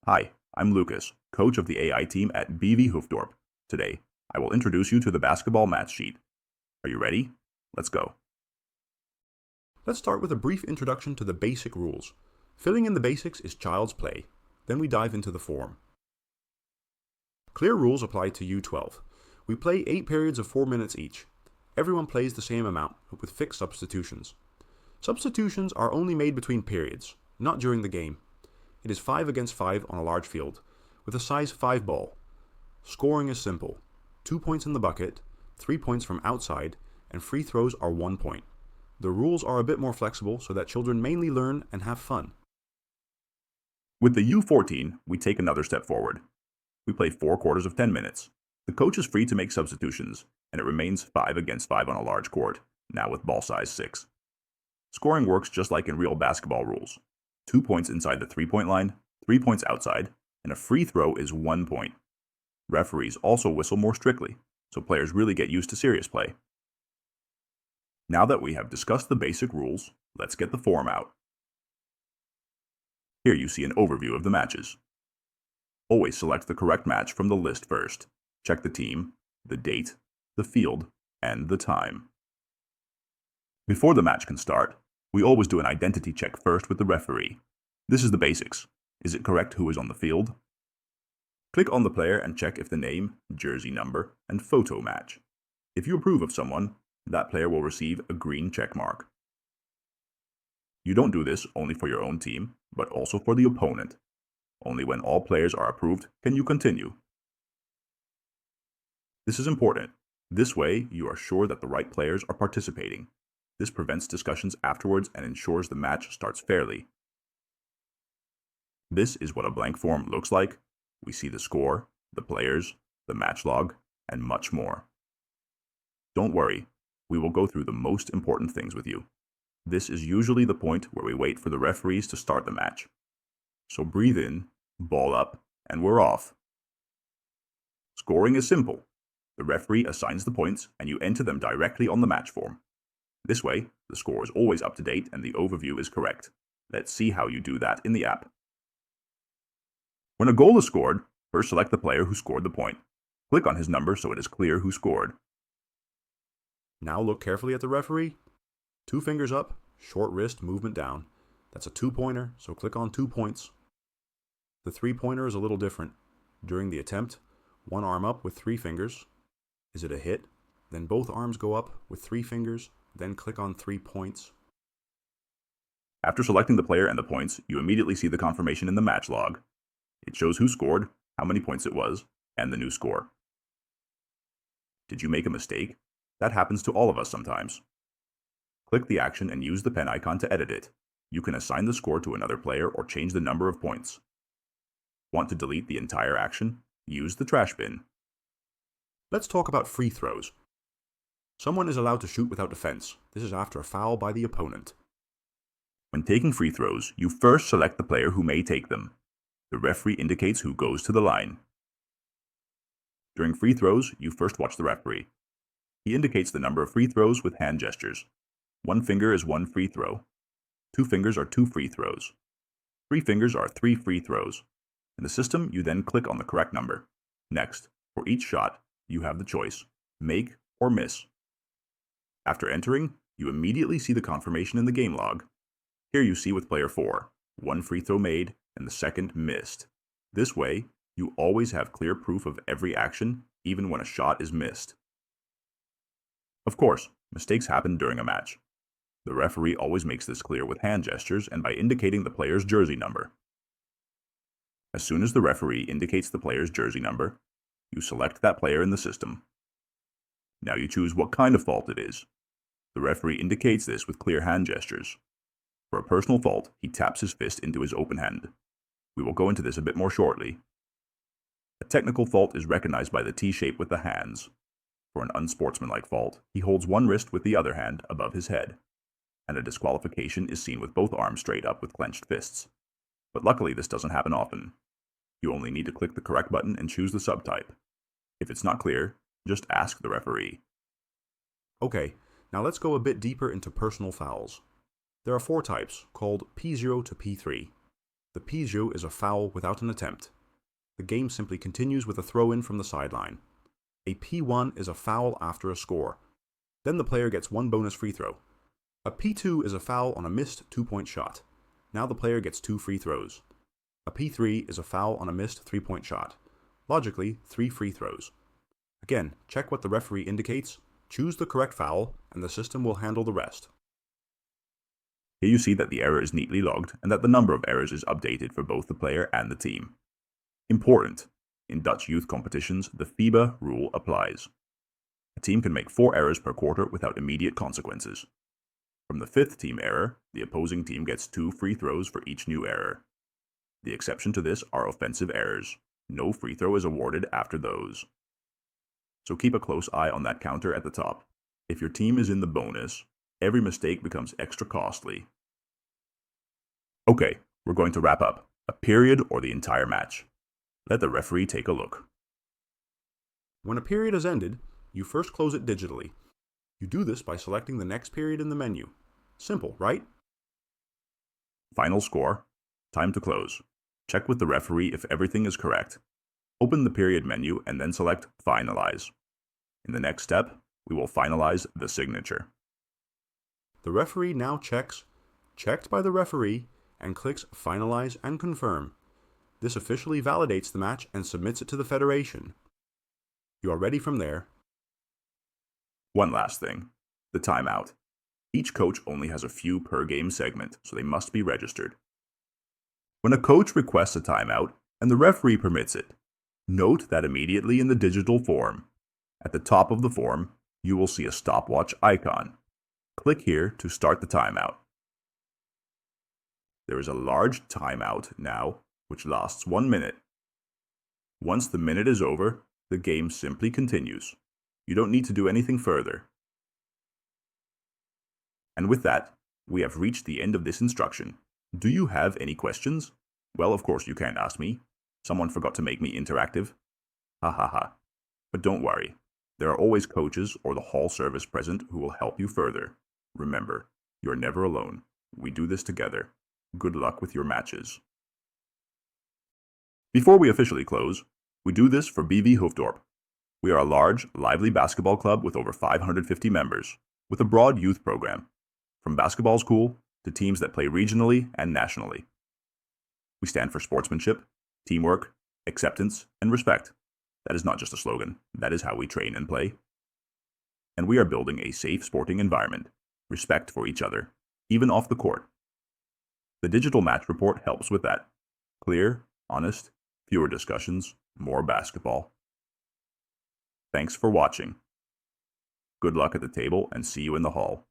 Hi, I'm Lucas, coach of the AI team at BV Hoofdorp. Today, I will introduce you to the basketball match sheet. Are you ready? Let's go. Let's start with a brief introduction to the basic rules. Filling in the basics is child's play. Then we dive into the form. Clear rules apply to U12. We play 8 periods of 4 minutes each. Everyone plays the same amount, but with fixed substitutions. Substitutions are only made between periods, not during the game. It is 5 against 5 on a large field, with a size 5 ball. Scoring is simple. 2 points in the bucket, 3 points from outside, and free throws are 1 point. The rules are a bit more flexible so that children mainly learn and have fun. With the U14, we take another step forward. We play 4 quarters of 10 minutes. The coach is free to make substitutions, and it remains 5 against 5 on a large court, now with ball size 6. Scoring works just like in real basketball rules. 2 points inside the 3-point line, 3 points outside, and a free throw is 1 point. Referees also whistle more strictly, so players really get used to serious play. Now that we have discussed the basic rules, let's get the form out. Here you see an overview of the matches. Always select the correct match from the list first. Check the team, the date, the field, and the time. Before the match can start, we always do an identity check first with the referee. This is the basics. Is it correct who is on the field? Click on the player and check if the name, jersey number, and photo match. If you approve of someone, that player will receive a green check mark. You don't do this only for your own team, but also for the opponent. Only when all players are approved can you continue. This is important. This way, you are sure that the right players are participating. This prevents discussions afterwards and ensures the match starts fairly. This is what a blank form looks like. We see the score, the players, the match log, and much more. Don't worry, we will go through the most important things with you. This is usually the point where we wait for the referees to start the match. So breathe in, ball up, and we're off. Scoring is simple. The referee assigns the points and you enter them directly on the match form. This way, the score is always up to date and the overview is correct. Let's see how you do that in the app. When a goal is scored, first select the player who scored the point. Click on his number so it is clear who scored. Now look carefully at the referee. 2 fingers up, short wrist movement down. That's a 2-pointer, so click on 2 points. The 3-pointer is a little different. During the attempt, 1 arm up with 3 fingers. Is it a hit? Then both arms go up with 3 fingers, then click on 3 points. After selecting the player and the points, you immediately see the confirmation in the match log. It shows who scored, how many points it was, and the new score. Did you make a mistake? That happens to all of us sometimes. Click the action and use the pen icon to edit it. You can assign the score to another player or change the number of points. Want to delete the entire action? Use the trash bin. Let's talk about free throws. Someone is allowed to shoot without defense. This is after a foul by the opponent. When taking free throws, you first select the player who may take them. The referee indicates who goes to the line. During free throws, you first watch the referee. He indicates the number of free throws with hand gestures. 1 finger is 1 free throw. 2 fingers are 2 free throws. 3 fingers are 3 free throws. In the system, you then click on the correct number. Next, for each shot, you have the choice, make or miss. After entering, you immediately see the confirmation in the game log. Here you see with player 4, 1 free throw made and the second missed. This way, you always have clear proof of every action, even when a shot is missed. Of course, mistakes happen during a match. The referee always makes this clear with hand gestures and by indicating the player's jersey number. As soon as the referee indicates the player's jersey number, you select that player in the system. Now you choose what kind of fault it is. The referee indicates this with clear hand gestures. For a personal fault, he taps his fist into his open hand. We will go into this a bit more shortly. A technical fault is recognized by the T shape with the hands. For an unsportsmanlike fault, he holds one wrist with the other hand above his head. And a disqualification is seen with both arms straight up with clenched fists. But luckily this doesn't happen often. You only need to click the correct button and choose the subtype. If it's not clear, just ask the referee. Okay, now let's go a bit deeper into personal fouls. There are 4 types, called P0 to P3. The Pijot is a foul without an attempt. The game simply continues with a throw-in from the sideline. A P1 is a foul after a score. Then the player gets one bonus free throw. A P2 is a foul on a missed 2-point shot. Now the player gets 2 free throws. A P3 is a foul on a missed 3-point shot. Logically, 3 free throws. Again, check what the referee indicates, choose the correct foul, and the system will handle the rest. Here you see that the error is neatly logged and that the number of errors is updated for both the player and the team. Important: in Dutch youth competitions, the FIBA rule applies. A team can make 4 errors per quarter without immediate consequences. From the 5th team error, the opposing team gets 2 free throws for each new error. The exception to this are offensive errors. No free throw is awarded after those. So keep a close eye on that counter at the top. If your team is in the bonus, every mistake becomes extra costly. Okay, we're going to wrap up. A period or the entire match. Let the referee take a look. When a period has ended, you first close it digitally. You do this by selecting the next period in the menu. Simple, right? Final score. Time to close. Check with the referee if everything is correct. Open the period menu and then select Finalize. In the next step, we will finalize the signature. The referee now checks, checked by the referee, and clicks Finalize and Confirm. This officially validates the match and submits it to the Federation. You are ready from there. One last thing, the timeout. Each coach only has a few per game segment, so they must be registered. When a coach requests a timeout and the referee permits it, note that immediately in the digital form, at the top of the form, you will see a stopwatch icon. Click here to start the timeout. There is a large timeout now, which lasts 1 minute. Once the minute is over, the game simply continues. You don't need to do anything further. And with that, we have reached the end of this instruction. Do you have any questions? Well, of course you can't ask me. Someone forgot to make me interactive. Ha ha ha. But don't worry. There are always coaches or the hall service present who will help you further. Remember, you're never alone. We do this together. Good luck with your matches. Before we officially close, we do this for BV Hoofddorp. We are a large, lively basketball club with over 550 members, with a broad youth program, from basketball school to teams that play regionally and nationally. We stand for sportsmanship, teamwork, acceptance, and respect. That is not just a slogan, that is how we train and play. And we are building a safe sporting environment, respect for each other, even off the court. The digital match report helps with that. Clear, honest, fewer discussions, more basketball. Thanks for watching. Good luck at the table and see you in the hall.